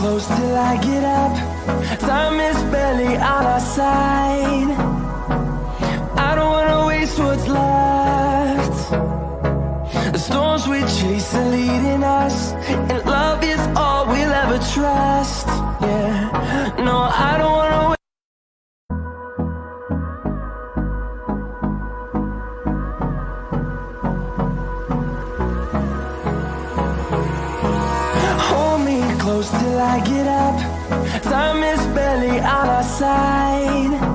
close till I get up. Time is barely on our side. I don't wanna waste what's left. The storms we chase are leading us, and love is all we'll ever trust. Yeah, no, I don't wanna close till I get up. Time is barely on our side.